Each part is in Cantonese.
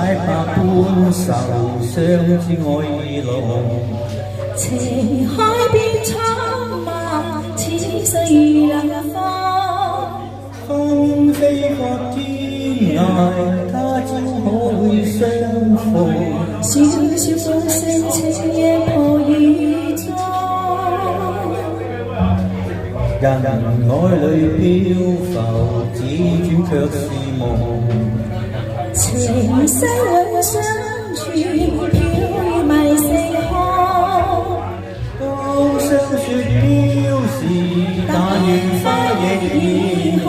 百般愁傷之愛意濃，情海變蒼茫，似水如冷風。風飛過天涯，他朝可會相逢？小小風聲，情夜破雨中。人愛裏漂浮，只轉卻是夢。情深永相傳，飄於迷四空。都相說飄時，但願花亦已紅。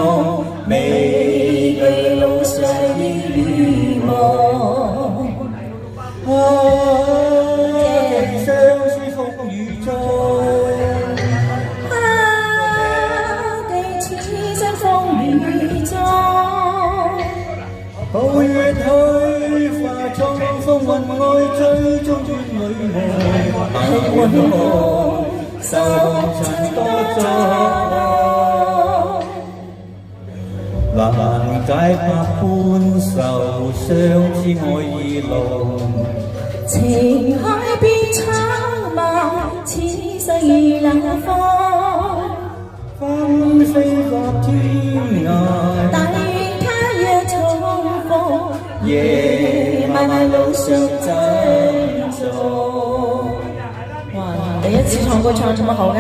未懼路上已如夢。寄相思風雨中。抱月虛化，衝鋒雲外追蹤於女夢，幸運夢，受塵多災，難解百般愁傷之愛意濃。情海變蒼茫，似水如冷風。風飛過天涯，夜漫漫路上珍重。哇！第一次唱歌唱這麼好嘅。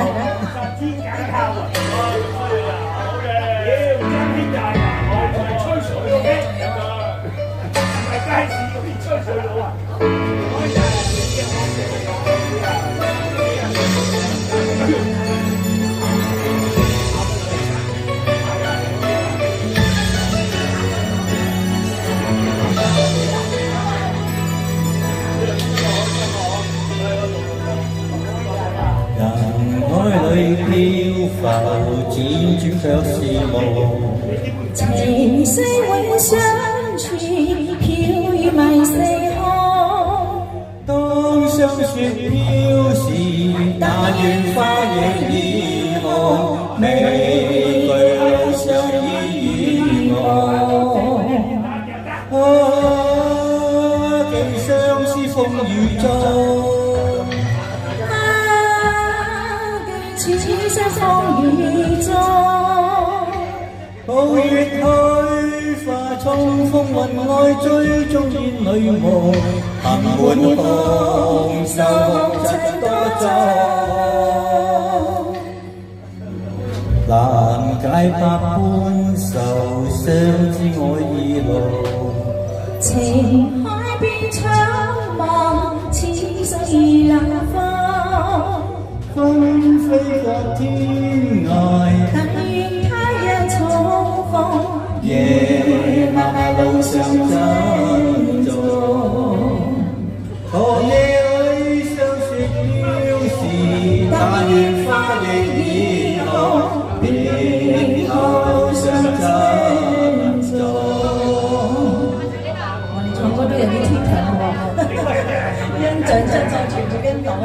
海裏漂浮，輾轉卻是夢。情絲永相傳，飄於迷四空。當霜雪飄時，但願花亦已紅。未懼路上已如夢。寄相思風雨中。似水風雨中，抱月虛化，衝鋒雲外追蹤煙裏夢，行滿紅受塵多災，難解百般愁傷之愛意濃。情海變蒼茫，似水如冷風。風飛過天涯，但願他日重逢。夜漫漫路上珍重。寒夜裏相說飄時，但願花亦已紅。別後相珍重。我哋唱歌都有啲天分喎，印象真係全部跟到啊！